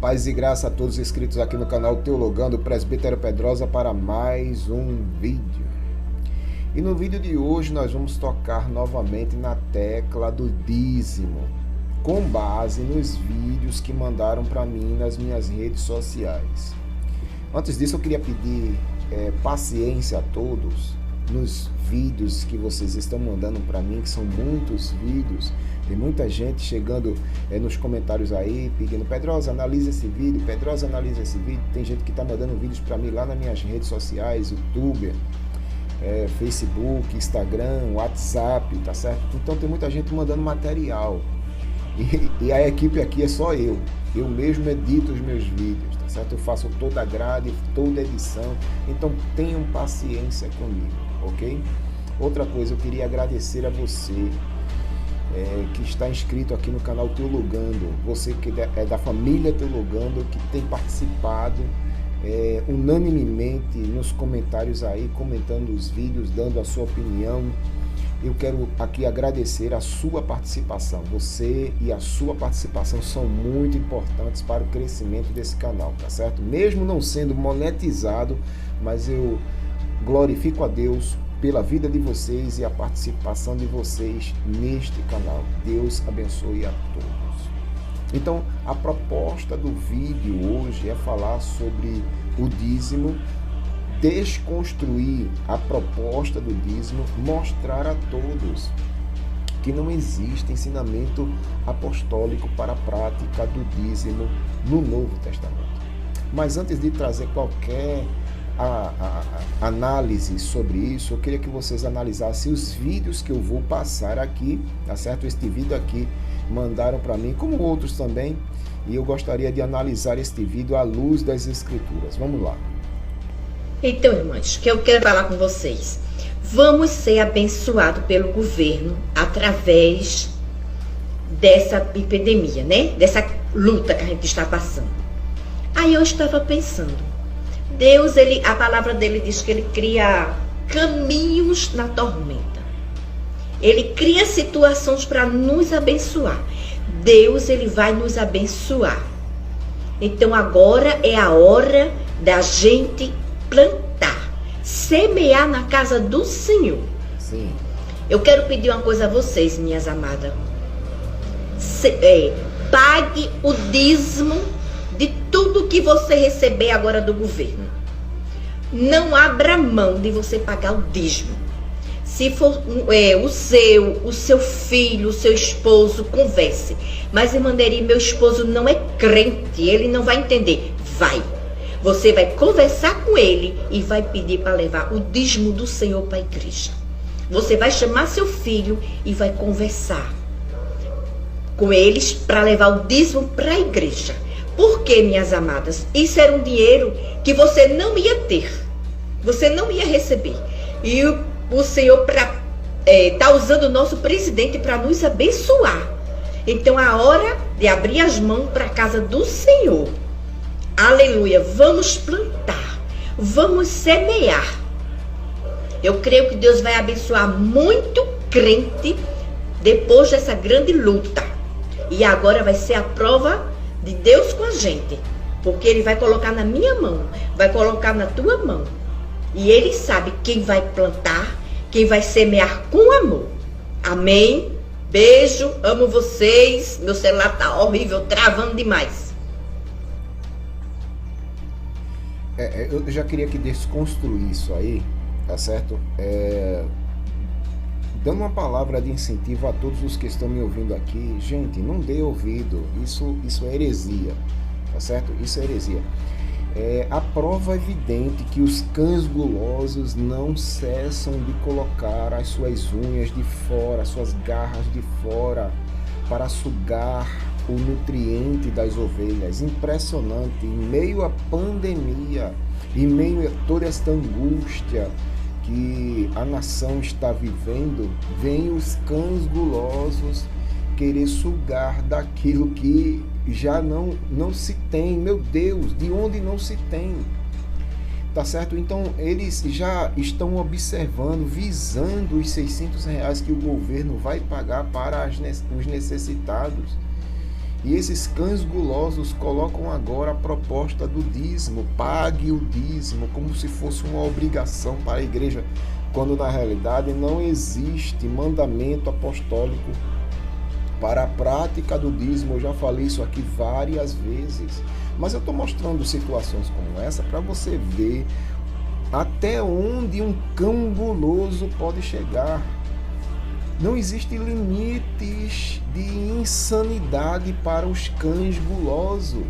Paz e graça a todos inscritos aqui no canal Teologando Presbítero Pedrosa para mais um vídeo. E no vídeo de hoje nós vamos tocar novamente na tecla do dízimo, com base nos vídeos que mandaram para mim nas minhas redes sociais. Antes disso eu queria pedir paciência a todos nos vídeos que vocês estão mandando para mim, que são muitos vídeos. Tem muita gente chegando nos comentários aí, pedindo: Pedrosa, analisa esse vídeo, Pedrosa, analisa esse vídeo. Tem gente que está mandando vídeos para mim lá nas minhas redes sociais, YouTube, Facebook, Instagram, WhatsApp, tá certo? Então tem muita gente mandando material. E a equipe aqui é só eu. Eu mesmo edito os meus vídeos, tá certo? Eu faço toda a grade, toda a edição. Então tenham paciência comigo, ok? Outra coisa, eu queria agradecer a você que está inscrito aqui no canal Teologando, você que é da família Teologando, que tem participado unanimemente nos comentários aí, comentando os vídeos, dando a sua opinião. Eu quero aqui agradecer a sua participação. Você e a sua participação são muito importantes para o crescimento desse canal, tá certo? Mesmo não sendo monetizado, mas eu glorifico a Deus pela vida de vocês e a participação de vocês neste canal. Deus abençoe a todos. Então, a proposta do vídeo hoje é falar sobre o dízimo, desconstruir a proposta do dízimo, mostrar a todos que não existe ensinamento apostólico para a prática do dízimo no Novo Testamento. Mas antes de trazer qualquer análise sobre isso, eu queria que vocês analisassem os vídeos que eu vou passar aqui, tá certo? Este vídeo aqui mandaram para mim, como outros também, e eu gostaria de analisar este vídeo à luz das Escrituras. Vamos lá. Então, irmãos, o que eu quero falar com vocês? Vamos ser abençoados pelo governo através dessa epidemia, né? Dessa luta que a gente está passando. Aí eu estava pensando, Deus, a palavra dele diz que ele cria caminhos na tormenta. Ele cria situações para nos abençoar. Deus, ele vai nos abençoar. Então agora é a hora da gente plantar, semear na casa do Senhor. Sim. Eu quero pedir uma coisa a vocês, minhas amadas. Pague o dízimo de tudo que você receber agora do governo. Não abra mão de você pagar o dízimo. Se for o seu filho, o seu esposo, converse. Mas, irmã Neri, meu esposo não é crente, ele não vai entender. Vai. Você vai conversar com ele e vai pedir para levar o dízimo do Senhor para a igreja. Você vai chamar seu filho e vai conversar com eles para levar o dízimo para a igreja. Por quê, minhas amadas? Isso era um dinheiro que você não ia ter. Você não ia receber. E o Senhor está usando o nosso presidente para nos abençoar. Então, a hora de abrir as mãos para a casa do Senhor. Aleluia. Vamos plantar. Vamos semear. Eu creio que Deus vai abençoar muito crente depois dessa grande luta. E agora vai ser a prova de Deus com a gente. Porque ele vai colocar na minha mão. Vai colocar na tua mão. E ele sabe quem vai plantar, quem vai semear com amor. Amém? Beijo, amo vocês. Meu celular tá horrível, travando demais. Eu já queria que desconstruir isso aí, tá certo? Dando uma palavra de incentivo a todos os que estão me ouvindo aqui. Gente, não dê ouvido, isso é heresia, tá certo? Isso é heresia. A prova evidente que os cães gulosos não cessam de colocar as suas unhas de fora, as suas garras de fora, para sugar o nutriente das ovelhas. Impressionante, em meio à pandemia, em meio a toda esta angústia que a nação está vivendo, vem os cães gulosos querer sugar daquilo que já não se tem. Meu Deus, de onde não se tem? Tá certo? Então eles já estão observando, visando os R$ 600 que o governo vai pagar para os necessitados. E esses cães gulosos colocam agora a proposta do dízimo, pague o dízimo, como se fosse uma obrigação para a igreja, quando na realidade não existe mandamento apostólico para a prática do dízimo. Eu já falei isso aqui várias vezes, mas eu estou mostrando situações como essa para você ver até onde um cão guloso pode chegar. Não existem limites de insanidade para os cães gulosos.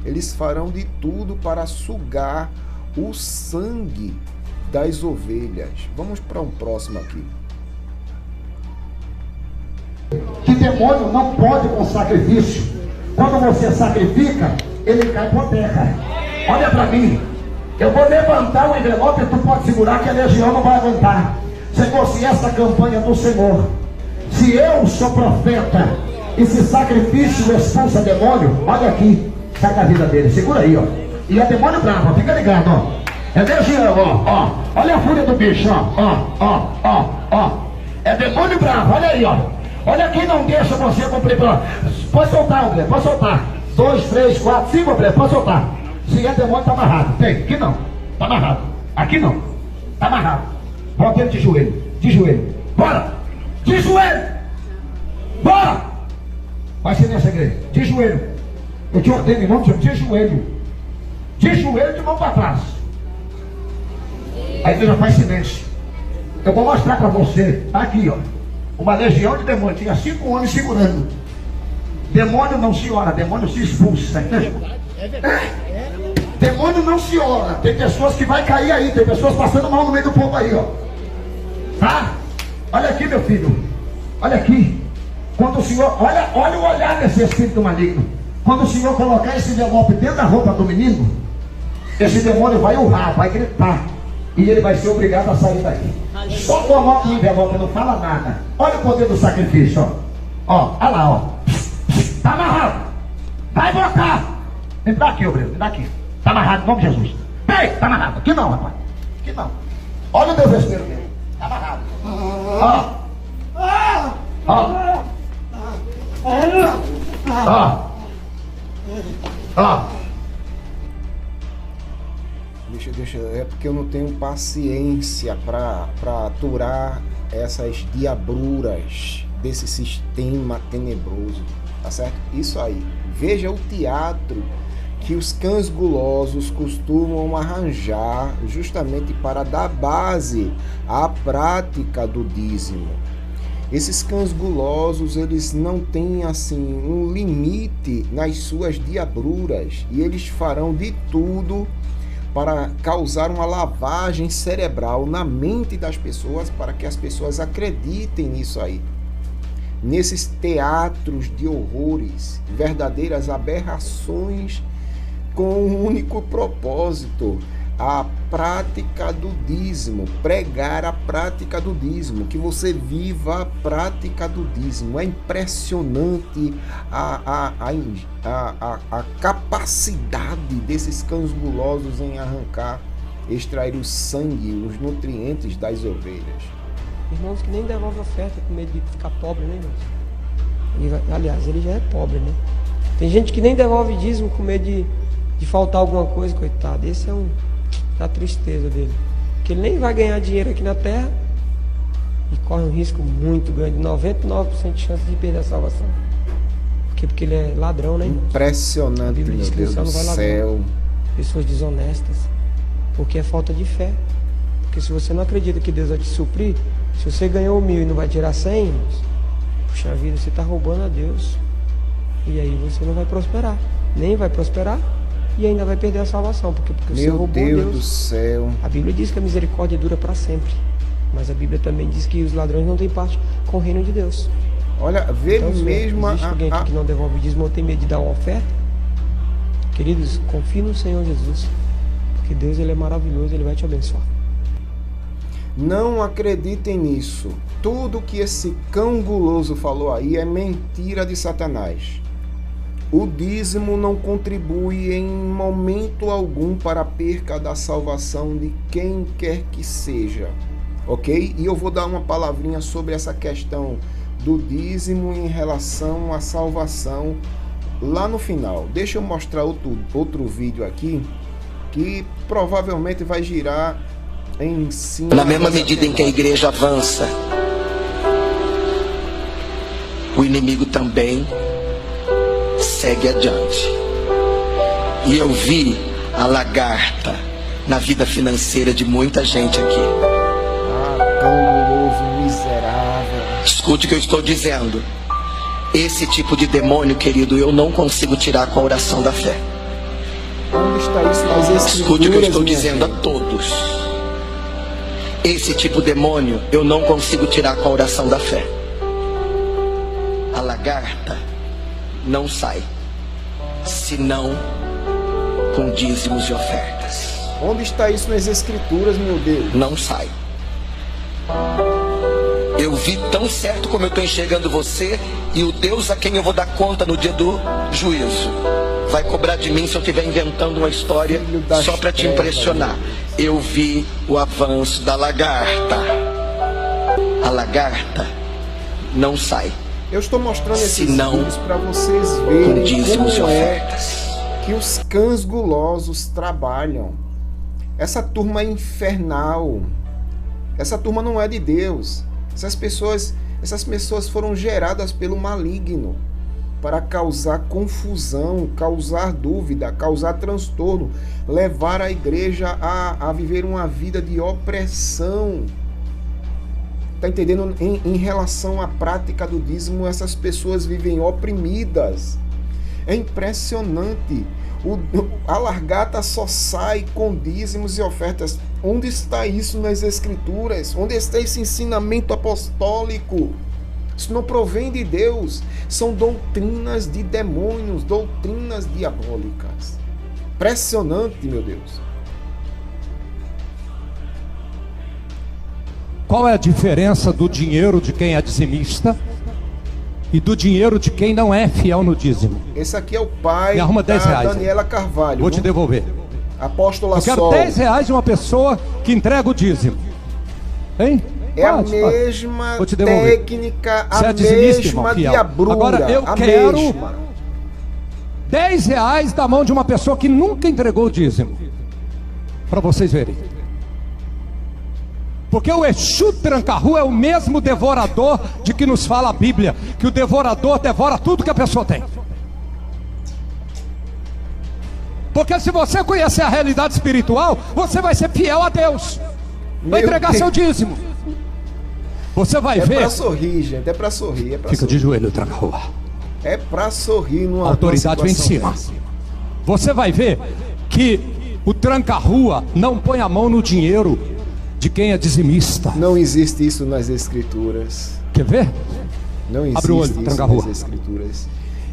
Eles farão de tudo para sugar o sangue das ovelhas. Vamos para um próximo aqui. Que demônio não pode com sacrifício. Quando você sacrifica, ele cai por terra. Olha para mim. Eu vou levantar o envelope e tu pode segurar que a legião não vai aguentar. Senhor, se essa campanha do Senhor, se eu sou profeta, esse sacrifício expulsa demônio, olha aqui, sai da vida dele, segura aí, ó. E é demônio bravo, fica ligado, ó. É legião, ó. Olha a fúria do bicho, ó. É demônio bravo, olha aí, ó. Olha aqui, não deixa você cumprir. Pode soltar, André, pode soltar. 2, 3, 4, 5, André, pode soltar. Se é demônio, tá amarrado. Tem, aqui não, tá amarrado. Aqui não, tá amarrado. Bota ele de joelho, bora, de joelho, bora, vai ser nessa igreja, de joelho, eu te ordeno em nome de Jesus, de joelho de mão para trás. A igreja faz silêncio. Eu vou mostrar para você, aqui ó, uma legião de demônios, tinha 5 homens segurando. Demônio não se ora, demônio se expulsa. Demônio não se ora. Tem pessoas que vai cair aí, tem pessoas passando mal no meio do povo aí, ó. Tá? Olha aqui, meu filho. Olha aqui. Quando o Senhor, olha o olhar desse espírito maligno. Quando o Senhor colocar esse envelope dentro da roupa do menino, esse demônio vai urrar, vai gritar. E ele vai ser obrigado a sair daqui. Só coloca o envelope, não fala nada. Olha o poder do sacrifício, ó. Olha lá, ó. Tá amarrado. Vai botar. Vem pra aqui, ô Breno, vem daqui. Tá amarrado, em nome de Jesus. Vem, tá amarrado. Aqui não, rapaz. Aqui não. Olha o desespero dele. Tá amarrado. Deixa, é porque eu não tenho paciência para aturar essas diabruras desse sistema tenebroso, tá certo? Isso aí. Veja o teatro que os cães gulosos costumam arranjar justamente para dar base à prática do dízimo. Esses cães gulosos, eles não têm assim um limite nas suas diabruras e eles farão de tudo para causar uma lavagem cerebral na mente das pessoas para que as pessoas acreditem nisso aí. Nesses teatros de horrores, verdadeiras aberrações com um único propósito, a prática do dízimo, pregar a prática do dízimo, que você viva a prática do dízimo. É impressionante a capacidade desses cães gulosos em arrancar, extrair o sangue, os nutrientes das ovelhas. Irmãos que nem devolvem oferta com medo de ficar pobre, né, irmãos? Aliás, ele já é pobre, né? Tem gente que nem devolve dízimo com medo de faltar alguma coisa, coitado. Esse é da tristeza dele. Porque ele nem vai ganhar dinheiro aqui na terra e corre um risco muito grande, 99% de chance de perder a salvação. Porque ele é ladrão, né, irmãos? Impressionante, meu Deus do céu. Pessoas desonestas. Porque é falta de fé. Porque se você não acredita que Deus vai te suprir, se você ganhou 1.000 e não vai tirar 100, irmãos, puxa vida, você está roubando a Deus. E aí você não vai prosperar. Nem vai prosperar e ainda vai perder a salvação. Porque você roubou Deus. Meu Deus do céu. A Bíblia diz que a misericórdia dura para sempre. Mas a Bíblia também diz que os ladrões não têm parte com o reino de Deus. Olha, vê então, mesmo existe alguém aqui que não devolve dízimo ou tem medo de dar uma oferta? Queridos, confie no Senhor Jesus. Porque Deus, ele é maravilhoso, ele vai te abençoar. Não acreditem nisso. Tudo que esse cão guloso falou aí é mentira de Satanás. O dízimo não contribui em momento algum para a perca da salvação de quem quer que seja. Ok? E eu vou dar uma palavrinha sobre essa questão do dízimo em relação à salvação lá no final. Deixa eu mostrar outro vídeo aqui que provavelmente vai girar em cima. Na mesma medida em que a igreja avança, o inimigo também segue adiante. E eu vi a lagarta na vida financeira de muita gente aqui. Cangoroso miserável. Escute o que eu estou dizendo. Esse tipo de demônio, querido, eu não consigo tirar com a oração da fé. Onde está isso nas escrituras? Escute o que eu estou dizendo gente? a todos. Esse tipo de demônio eu não consigo tirar com a oração da fé. A lagarta não sai, senão com dízimos e ofertas. Onde está isso nas escrituras, meu Deus? Não sai. Eu vi tão certo como eu estou enxergando você, e o Deus a quem eu vou dar conta no dia do juízo vai cobrar de mim se eu estiver inventando uma história só para te impressionar. Eu vi o avanço da lagarta. A lagarta não sai. Eu estou mostrando esses Senão, vídeos para vocês com verem dízimos e como é ofertas. que os cães gulosos trabalham. Essa turma é infernal. Essa turma não é de Deus. Essas pessoas foram geradas pelo maligno para causar confusão, causar dúvida, causar transtorno, levar a igreja a viver uma vida de opressão. Está entendendo? Em relação à prática do dízimo, essas pessoas vivem oprimidas. É impressionante. A lagarta só sai com dízimos e ofertas. Onde está isso nas escrituras? Onde está esse ensinamento apostólico? Isso não provém de Deus. São doutrinas de demônios, doutrinas diabólicas. Impressionante, meu Deus. Qual é a diferença do dinheiro de quem é dizimista e do dinheiro de quem não é fiel no dízimo? Esse aqui é o pai Me arruma 10 reais, Daniela Carvalho. Vou te devolver. Apóstola Eu quero Sol. 10 reais de uma pessoa que entrega o dízimo. Hein? É a Pode. mesma Vou te devolver. técnica, Você a é dizimista, irmão, mesma fiel. diabrura. Agora eu a quero mesma. 10 reais da mão de uma pessoa que nunca entregou o dízimo. Para vocês verem. Porque o Exu Tranca-Rua é o mesmo devorador de que nos fala a Bíblia, que o devorador devora tudo que a pessoa tem. Porque se você conhecer a realidade espiritual, você vai ser fiel a Deus. Vai entregar seu dízimo. Você vai ver. É pra sorrir, gente. É pra sorrir. É pra Fica sorrir. de joelho, Tranca-Rua. É pra sorrir numa A autoridade vem em cima. Você vai ver que o Tranca-Rua não põe a mão no dinheiro de quem é dizimista. Não existe isso nas escrituras. Quer ver? Não existe Abre o olho, isso Tranca-Rua. nas escrituras.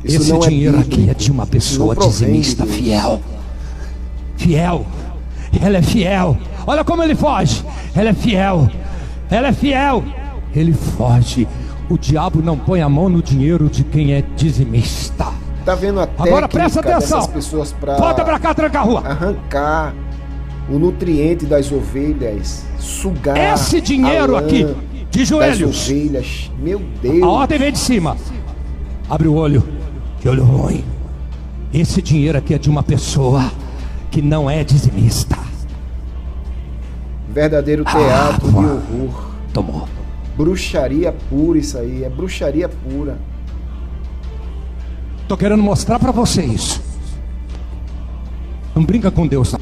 Isso Esse não dinheiro bíblico. aqui é de uma pessoa Isso não provém de dizimista Deus. fiel. Fiel. Ela é fiel. Olha como ele foge. Ela é fiel. Ela é fiel. Ele foge. O diabo não põe a mão no dinheiro de quem é dizimista. Tá vendo a técnica Agora presta atenção. dessas pessoas para Volta pra cá, Tranca-Rua. arrancar o nutriente das ovelhas, sugar Esse dinheiro a lã aqui, de joelhos. das ovelhas. Meu Deus. A ordem vem de cima. Abre o olho. Que olho ruim. Esse dinheiro aqui é de uma pessoa que não é dizimista. Verdadeiro teatro de horror. Tomou. Bruxaria pura isso aí. É bruxaria pura. Tô querendo mostrar pra você isso. Não brinca com Deus, não.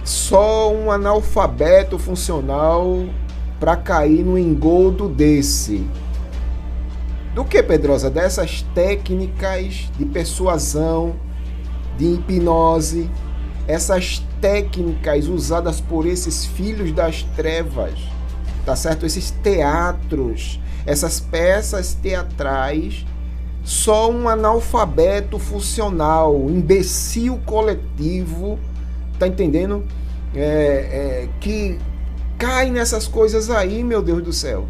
Só um analfabeto funcional para cair no engodo desse. Do que, Pedrosa? Dessas técnicas de persuasão, de hipnose, essas técnicas usadas por esses filhos das trevas, tá certo? Esses teatros, essas peças teatrais, só um analfabeto funcional, imbecil coletivo, tá entendendo? Que cai nessas coisas aí, meu Deus do céu.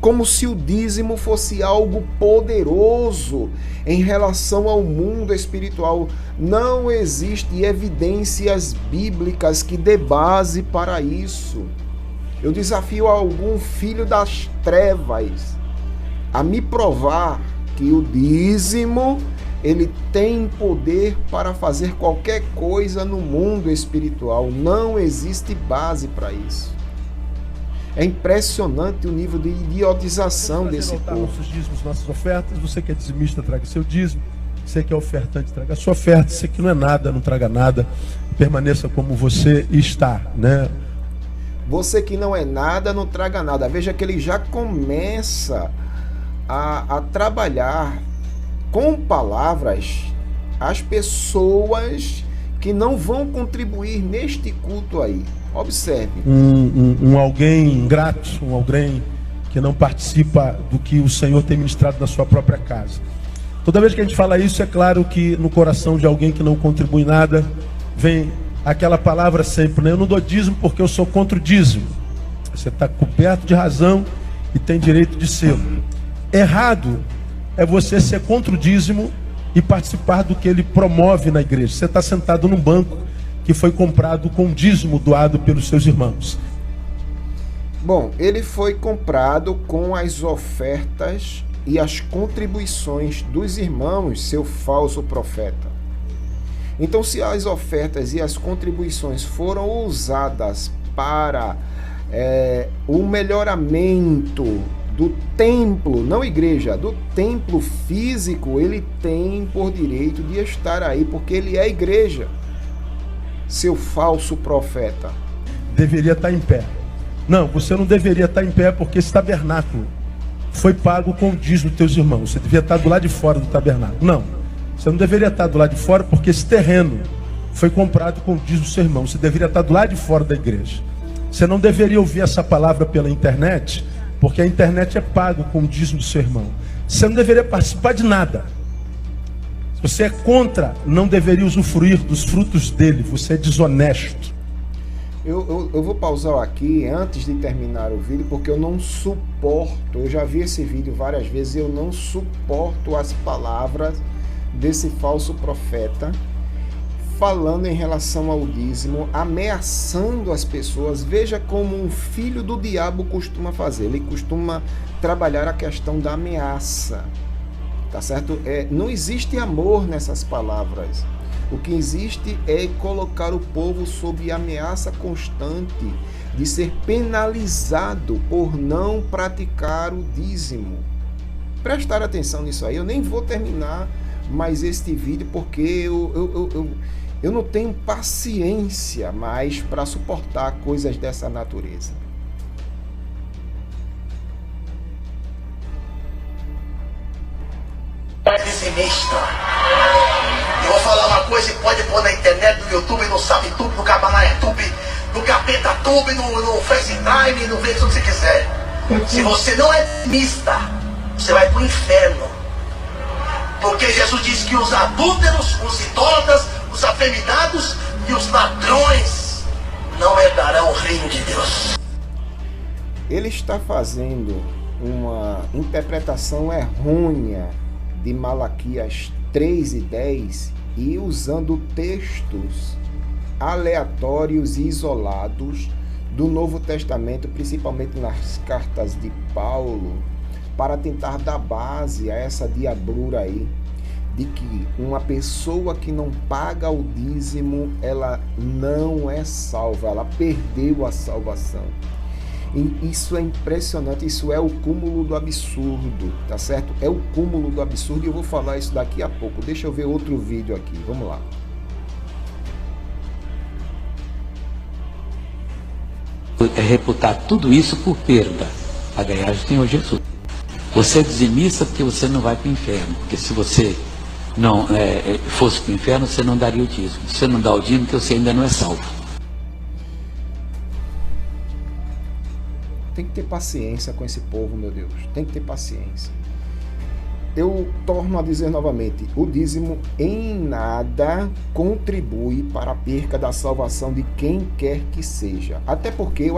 Como se o dízimo fosse algo poderoso em relação ao mundo espiritual. Não existe evidências bíblicas que dê base para isso. Eu desafio algum filho das trevas a me provar que o dízimo, ele tem poder para fazer qualquer coisa no mundo espiritual. Não existe base para isso. É impressionante o nível de idiotização desse povo. Nossos dízimos, nossas ofertas. Você que é dizimista, traga seu dízimo. Você que é ofertante, traga a sua oferta. Você que não é nada, não traga nada. Permaneça como você está, né? Você que não é nada, não traga nada. Veja que ele já começa a trabalhar com palavras as pessoas que não vão contribuir neste culto aí. Observe. Um alguém ingrato, um alguém que não participa do que o Senhor tem ministrado na sua própria casa. Toda vez que a gente fala isso, é claro que no coração de alguém que não contribui nada, vem aquela palavra sempre, né? Eu não dou dízimo porque eu sou contra o dízimo. Você está coberto de razão e tem direito de ser. Errado é você ser contra o dízimo e participar do que ele promove na igreja. Você está sentado num banco que foi comprado com dízimo doado pelos seus irmãos. Bom, ele foi comprado com as ofertas e as contribuições dos irmãos, seu falso profeta. Então, se as ofertas e as contribuições foram usadas para o melhoramento do templo, não igreja, do templo físico, ele tem por direito de estar aí, porque ele é igreja. Seu falso profeta deveria estar em pé. Não, você não deveria estar em pé porque esse tabernáculo foi pago com o dízimo dos teus irmãos. Você devia estar do lado de fora do tabernáculo. Não, você não deveria estar do lado de fora porque esse terreno foi comprado com o dízimo do seu irmão. Você deveria estar do lado de fora da igreja. Você não deveria ouvir essa palavra pela internet porque a internet é pago com o dízimo do seu irmão. Você não deveria participar de nada. Se você é contra, não deveria usufruir dos frutos dele. Você é desonesto. Eu vou pausar aqui antes de terminar o vídeo, porque eu não suporto, eu já vi esse vídeo várias vezes, eu não suporto as palavras desse falso profeta falando em relação ao dízimo, ameaçando as pessoas. Veja como um filho do diabo costuma fazer, ele costuma trabalhar a questão da ameaça. Tá certo? Não existe amor nessas palavras. O que existe é colocar o povo sob ameaça constante de ser penalizado por não praticar o dízimo. Prestar atenção nisso aí. Eu nem vou terminar mais este vídeo porque eu não tenho paciência mais para suportar coisas dessa natureza. Dizimista. Eu vou falar uma coisa e pode pôr na internet, no YouTube, no SabTube, no Cabanaiatube, no CapetaTube, no FaceTime, no Face, o que você quiser. Se você não é dizimista, você vai pro inferno. Porque Jesus disse que os adúlteros, os idólatras, os afeminados e os ladrões não herdarão o reino de Deus. Ele está fazendo uma interpretação errônea de Malaquias 3:10 e usando textos aleatórios e isolados do Novo Testamento, principalmente nas cartas de Paulo, para tentar dar base a essa diabrura aí, de que uma pessoa que não paga o dízimo, ela não é salva, ela perdeu a salvação. E isso é impressionante, isso é o cúmulo do absurdo, tá certo? É o cúmulo do absurdo e eu vou falar isso daqui a pouco. Deixa eu ver outro vídeo aqui, vamos lá. É reputar tudo isso por perda, a ganhar o Senhor Jesus. Você é dizimista porque você não vai para o inferno, porque se você não fosse para o inferno, você não daria o dízimo. Você não dá o dízimo porque você ainda não é salvo. Tem que ter paciência com esse povo, meu Deus. Tem que ter paciência. Eu torno a dizer novamente, o dízimo em nada contribui para a perca da salvação de quem quer que seja. Até porque eu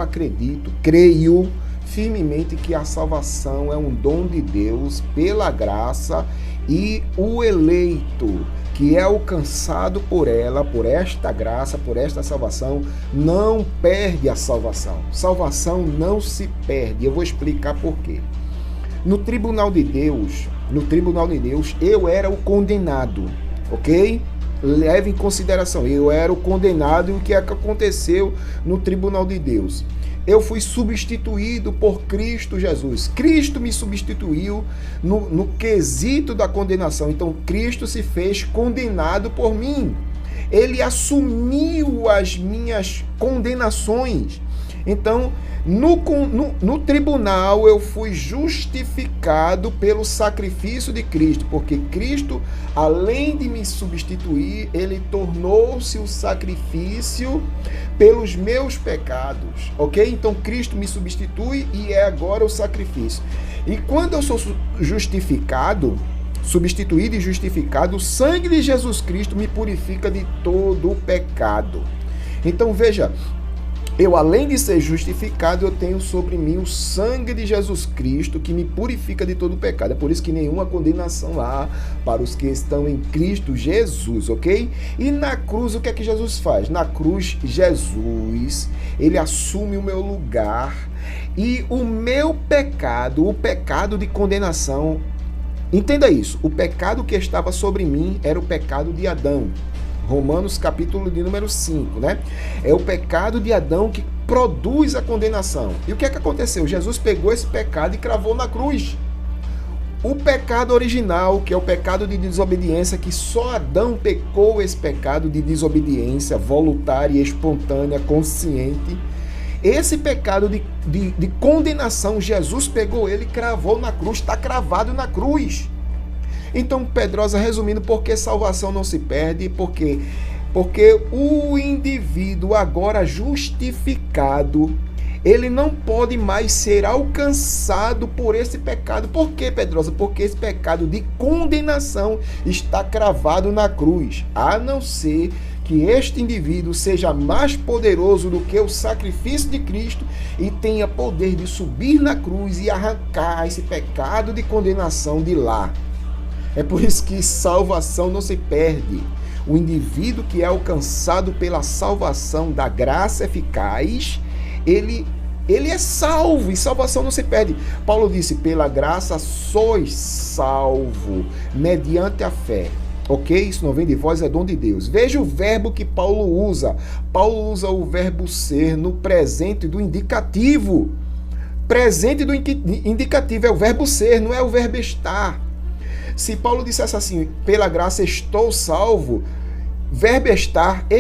creio firmemente que a salvação é um dom de Deus pela graça e o eleito que é alcançado por ela, por esta graça, por esta salvação, não perde a salvação. Salvação não se perde. Eu vou explicar por quê. No tribunal de Deus, no tribunal de Deus, eu era o condenado, ok? Leve em consideração, eu era o condenado. E o que é que aconteceu no tribunal de Deus? Eu fui substituído por Cristo Jesus. Cristo me substituiu no quesito da condenação. Então, Cristo se fez condenado por mim. Ele assumiu as minhas condenações. Então, no tribunal eu fui justificado pelo sacrifício de Cristo, porque Cristo, além de me substituir, ele tornou-se o sacrifício pelos meus pecados, ok? Então Cristo me substitui e é agora o sacrifício. E quando eu sou justificado, substituído e justificado, o sangue de Jesus Cristo me purifica de todo o pecado. Então veja, eu, além de ser justificado, eu tenho sobre mim o sangue de Jesus Cristo que me purifica de todo o pecado. É por isso que nenhuma condenação há para os que estão em Cristo Jesus, ok? E na cruz, o que é que Jesus faz? Na cruz, Jesus, ele assume o meu lugar e o meu pecado, o pecado de condenação. Entenda isso, o pecado que estava sobre mim era o pecado de Adão. Romanos capítulo de número 5, né? É o pecado de Adão que produz a condenação. E o que é que aconteceu? Jesus pegou esse pecado e cravou na cruz. O pecado original, que é o pecado de desobediência, que só Adão pecou esse pecado de desobediência voluntária, espontânea, consciente. Esse pecado de condenação, Jesus pegou ele e cravou na cruz, está cravado na cruz. Então, Pedrosa, resumindo, por que salvação não se perde? Porque o indivíduo agora justificado, ele não pode mais ser alcançado por esse pecado. Por quê, Pedrosa? Porque esse pecado de condenação está cravado na cruz. A não ser que este indivíduo seja mais poderoso do que o sacrifício de Cristo e tenha poder de subir na cruz e arrancar esse pecado de condenação de lá. É por isso que salvação não se perde. O indivíduo que é alcançado pela salvação da graça eficaz, ele é salvo, e salvação não se perde. Paulo disse, pela graça sois salvo, mediante a fé. Ok? Isso não vem de vós, é dom de Deus. Veja o verbo que Paulo usa. Paulo usa o verbo ser no presente do indicativo. Presente do indicativo é o verbo ser, não é o verbo estar. Se Paulo dissesse assim, pela graça estou salvo, verbo estar é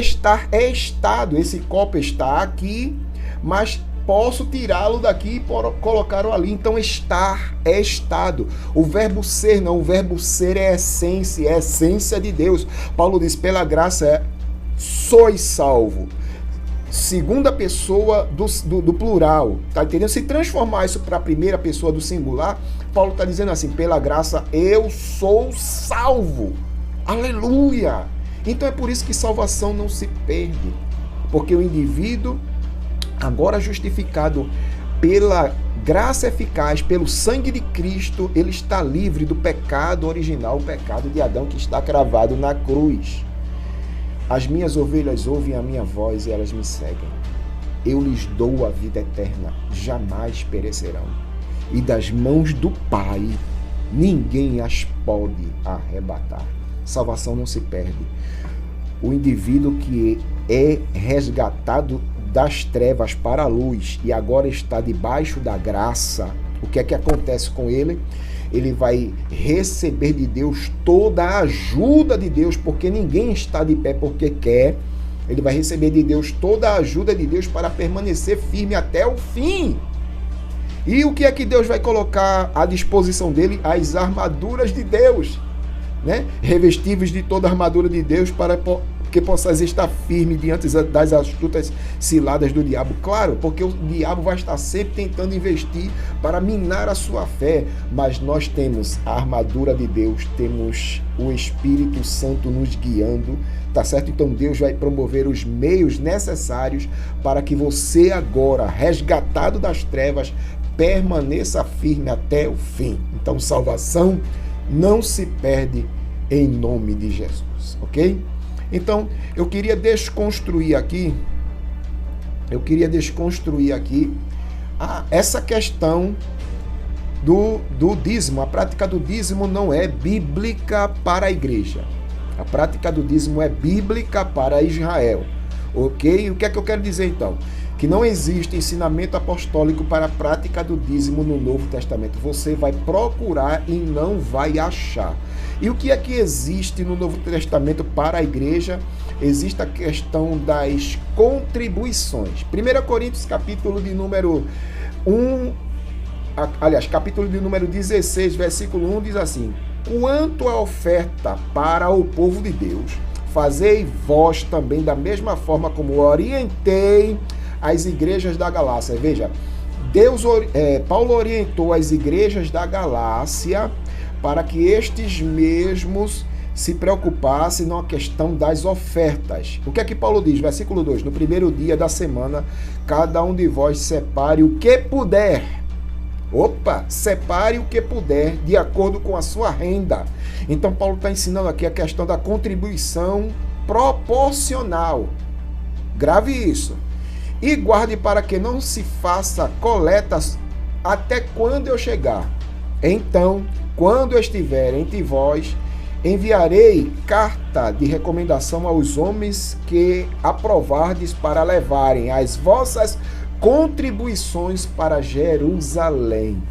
estado. Esse copo está aqui, mas posso tirá-lo daqui e colocá-lo ali. Então estar é estado. O verbo ser não, o verbo ser é essência de Deus. Paulo diz, pela graça sois salvo. Segunda pessoa do plural, tá entendendo? Se transformar isso para a primeira pessoa do singular, Paulo está dizendo assim, pela graça eu sou salvo. Aleluia! Então é por isso que salvação não se perde, porque o indivíduo, agora justificado pela graça eficaz, pelo sangue de Cristo, ele está livre do pecado original, o pecado de Adão que está cravado na cruz. As minhas ovelhas ouvem a minha voz e elas me seguem. Eu lhes dou a vida eterna, jamais perecerão. E das mãos do Pai, ninguém as pode arrebatar. Salvação não se perde. O indivíduo que é resgatado das trevas para a luz e agora está debaixo da graça, o que é que acontece com ele? Ele vai receber de Deus toda a ajuda de Deus, porque ninguém está de pé porque quer. Ele vai receber de Deus toda a ajuda de Deus para permanecer firme até o fim. E o que é que Deus vai colocar à disposição dele? As armaduras de Deus, né? Revestíveis de toda a armadura de Deus para que possais estar firme diante das astutas ciladas do diabo. Claro, porque o diabo vai estar sempre tentando investir para minar a sua fé, mas nós temos a armadura de Deus, temos o Espírito Santo nos guiando, tá certo? Então Deus vai promover os meios necessários para que você agora, resgatado das trevas, permaneça firme até o fim. Então salvação não se perde em nome de Jesus, ok? Então, eu queria desconstruir aqui essa questão do dízimo. A prática do dízimo não é bíblica para a igreja. A prática do dízimo é bíblica para Israel. Ok? O que é que eu quero dizer então? Que não existe ensinamento apostólico para a prática do dízimo no Novo Testamento. Você vai procurar e não vai achar. E o que é que existe no Novo Testamento para a igreja? Existe a questão das contribuições. 1 Coríntios, capítulo de número 1, aliás, capítulo de número 16, versículo 1, diz assim: quanto à oferta para o povo de Deus, fazei vós também da mesma forma como orientei as igrejas da Galácia. Veja, Paulo orientou as igrejas da Galácia para que estes mesmos se preocupassem na questão das ofertas. O que é que Paulo diz? Versículo 2: no primeiro dia da semana, cada um de vós separe o que puder. Separe o que puder, de acordo com a sua renda. Então Paulo está ensinando aqui a questão da contribuição proporcional. Grave isso. E guarde para que não se faça coletas até quando eu chegar. Então, quando eu estiver entre vós, enviarei carta de recomendação aos homens que aprovardes para levarem as vossas contribuições para Jerusalém.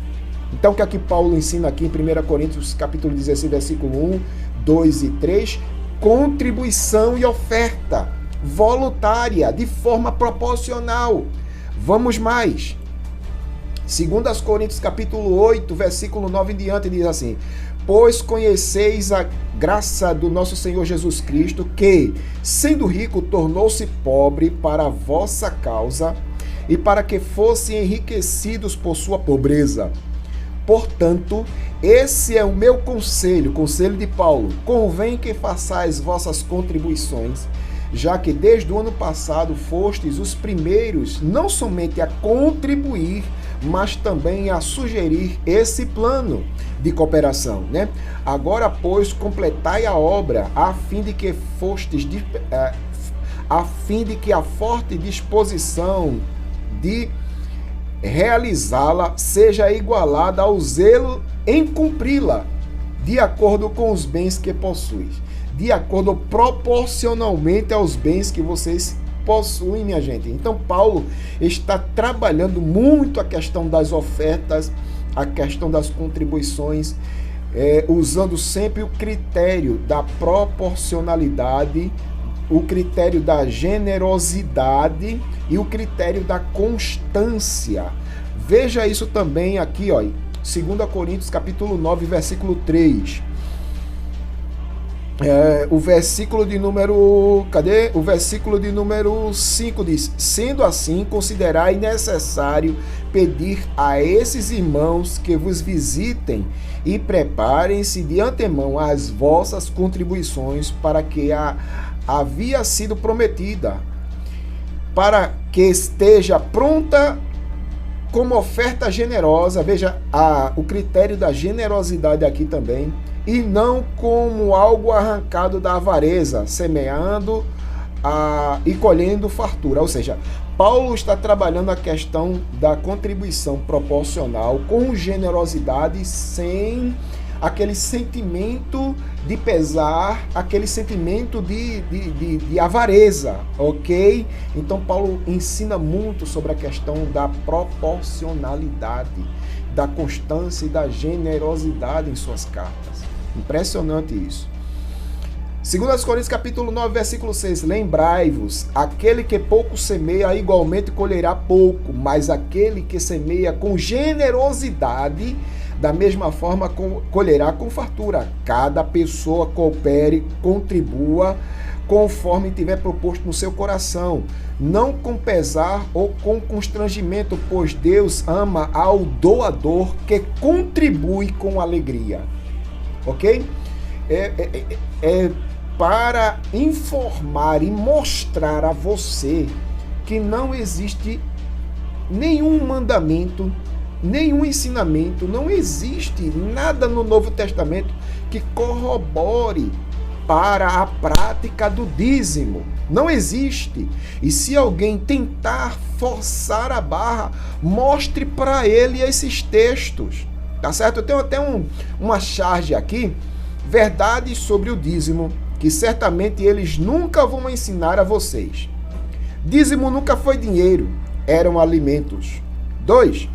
Então, o que aqui Paulo ensina aqui em 1 Coríntios, capítulo 16, versículo 1, 2 e 3, contribuição e oferta voluntária, de forma proporcional. Vamos mais. 2 Coríntios, capítulo 8, versículo 9 em diante, diz assim: pois conheceis a graça do nosso Senhor Jesus Cristo, que, sendo rico, tornou-se pobre para a vossa causa, e para que fossem enriquecidos por sua pobreza. Portanto, esse é o meu conselho de Paulo: convém que façais vossas contribuições, já que desde o ano passado fostes os primeiros não somente a contribuir, mas também a sugerir esse plano de cooperação, né? Agora, pois, completai a obra, a fim de que a forte disposição de realizá-la seja igualada ao zelo em cumpri-la, de acordo com os bens que possuis, de acordo proporcionalmente aos bens que vocês possuem, minha gente. Então Paulo está trabalhando muito a questão das ofertas, a questão das contribuições, usando sempre o critério da proporcionalidade, o critério da generosidade e o critério da constância. Veja isso também aqui, ó, 2 Coríntios capítulo 9, versículo 3. O versículo de número... Cadê? O versículo de número 5 diz: sendo assim, considerai necessário pedir a esses irmãos que vos visitem e preparem-se de antemão as vossas contribuições para que havia sido prometida, para que esteja pronta como oferta generosa. Veja o critério da generosidade aqui também, e não como algo arrancado da avareza, semeando e colhendo fartura. Ou seja, Paulo está trabalhando a questão da contribuição proporcional com generosidade, sem aquele sentimento de pesar, aquele sentimento de avareza, ok? Então Paulo ensina muito sobre a questão da proporcionalidade, da constância e da generosidade em suas cartas. Impressionante isso. 2 Coríntios capítulo 9, versículo 6. Lembrai-vos, aquele que pouco semeia, igualmente colherá pouco, mas aquele que semeia com generosidade, da mesma forma colherá com fartura. Cada pessoa coopere, contribua, conforme tiver proposto no seu coração, não com pesar ou com constrangimento, pois Deus ama ao doador que contribui com alegria. Ok? Para informar e mostrar a você que não existe nenhum mandamento, nenhum ensinamento, não existe nada no Novo Testamento que corrobore para a prática do dízimo. Não existe. E se alguém tentar forçar a barra, mostre para ele esses textos. Tá certo? Eu tenho até uma charge aqui, verdades sobre o dízimo, que certamente eles nunca vão ensinar a vocês. Dízimo nunca foi dinheiro, eram alimentos. 2.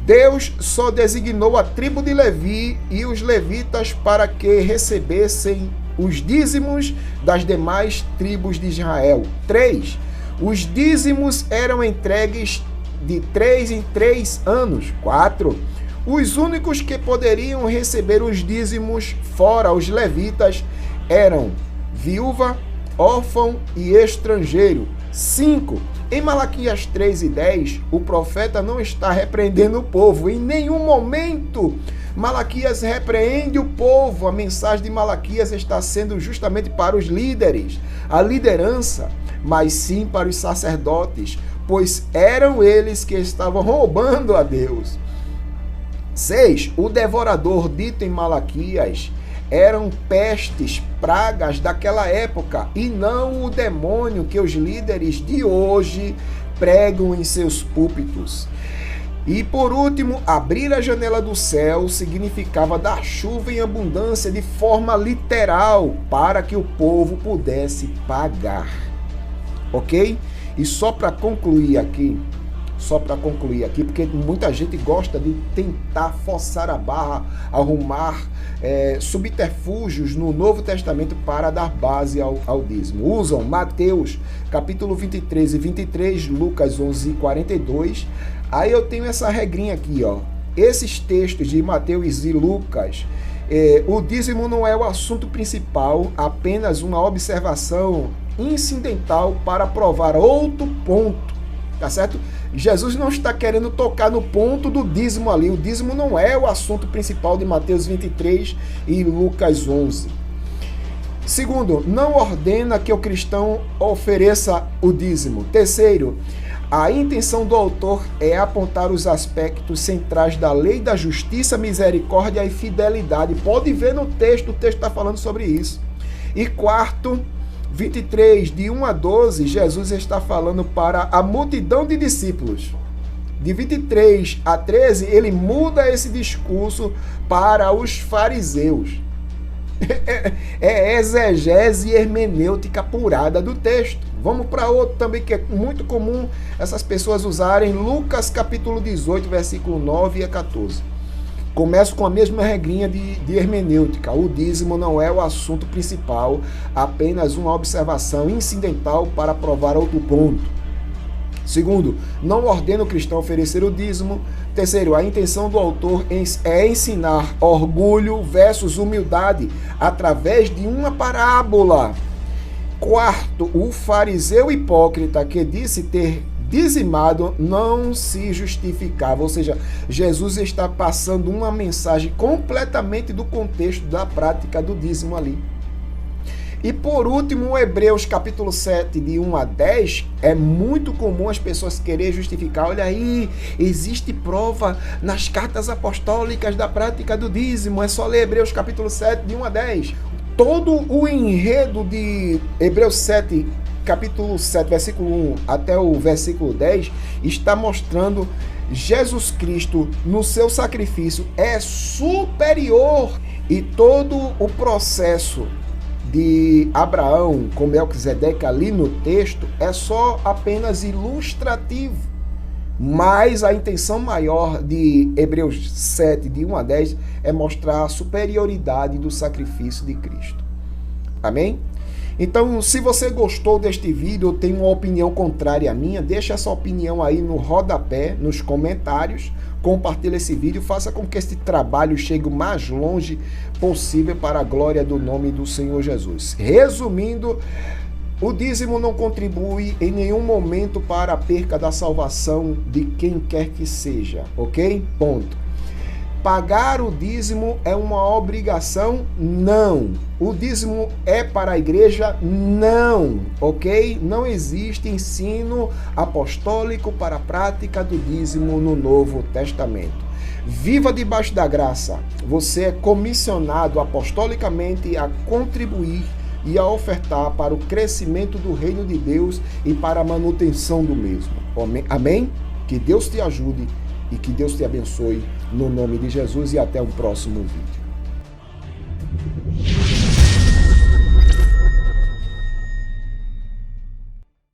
Deus só designou a tribo de Levi e os levitas para que recebessem os dízimos das demais tribos de Israel. 3. Os dízimos eram entregues de 3 em 3 anos. 4. Os únicos que poderiam receber os dízimos, fora os levitas, eram viúva, órfão e estrangeiro. 5. Em Malaquias 3:10, o profeta não está repreendendo o povo. Em nenhum momento Malaquias repreende o povo. A mensagem de Malaquias está sendo justamente para os líderes, a liderança, mas sim para os sacerdotes, pois eram eles que estavam roubando a Deus. 6. O devorador dito em Malaquias eram pestes, pragas daquela época, e não o demônio que os líderes de hoje pregam em seus púlpitos. E por último, abrir a janela do céu significava dar chuva em abundância de forma literal, para que o povo pudesse pagar. Ok? E só para concluir aqui, porque muita gente gosta de tentar forçar a barra, arrumar subterfúgios no Novo Testamento para dar base ao dízimo. Usam Mateus capítulo 23 e 23, Lucas 11 e 42. Aí eu tenho essa regrinha aqui, ó. Esses textos de Mateus e Lucas, o dízimo não é o assunto principal, apenas uma observação incidental para provar outro ponto, tá certo? Jesus não está querendo tocar no ponto do dízimo ali. O dízimo não é o assunto principal de Mateus 23 e Lucas 11. Segundo, não ordena que o cristão ofereça o dízimo. Terceiro, a intenção do autor é apontar os aspectos centrais da lei da justiça, misericórdia e fidelidade. Pode ver no texto, o texto está falando sobre isso. E quarto, 23, de 1 a 12, Jesus está falando para a multidão de discípulos. De 23 a 13, ele muda esse discurso para os fariseus. É exegese hermenêutica apurada do texto. Vamos para outro também que é muito comum essas pessoas usarem, Lucas capítulo 18, versículo 9 a 14. Começo com a mesma regrinha de hermenêutica. O dízimo não é o assunto principal, apenas uma observação incidental para provar outro ponto. Segundo, não ordena o cristão oferecer o dízimo. Terceiro, a intenção do autor é ensinar orgulho versus humildade através de uma parábola. Quarto, o fariseu hipócrita que disse ter dizimado não se justificava, ou seja, Jesus está passando uma mensagem completamente do contexto da prática do dízimo ali. E por último, Hebreus capítulo 7, de 1 a 10, é muito comum as pessoas quererem justificar, olha aí, existe prova nas cartas apostólicas da prática do dízimo, é só ler Hebreus capítulo 7, de 1 a 10. Todo o enredo de Hebreus 7, capítulo 7, versículo 1 até o versículo 10, está mostrando Jesus Cristo no seu sacrifício é superior, e todo o processo de Abraão com Melquisedeque ali no texto é só apenas ilustrativo, mas a intenção maior de Hebreus 7, de 1 a 10, é mostrar a superioridade do sacrifício de Cristo. Amém? Então, se você gostou deste vídeo ou tem uma opinião contrária à minha, deixa essa opinião aí no rodapé, nos comentários, compartilhe esse vídeo, faça com que este trabalho chegue o mais longe possível para a glória do nome do Senhor Jesus. Resumindo, o dízimo não contribui em nenhum momento para a perca da salvação de quem quer que seja, ok? Ponto. Pagar o dízimo é uma obrigação? Não. O dízimo é para a igreja? Não. Ok? Não existe ensino apostólico para a prática do dízimo no Novo Testamento. Viva debaixo da graça. Você é comissionado apostolicamente a contribuir e a ofertar para o crescimento do reino de Deus e para a manutenção do mesmo. Amém? Que Deus te ajude E que Deus te abençoe no nome de Jesus e até o próximo vídeo.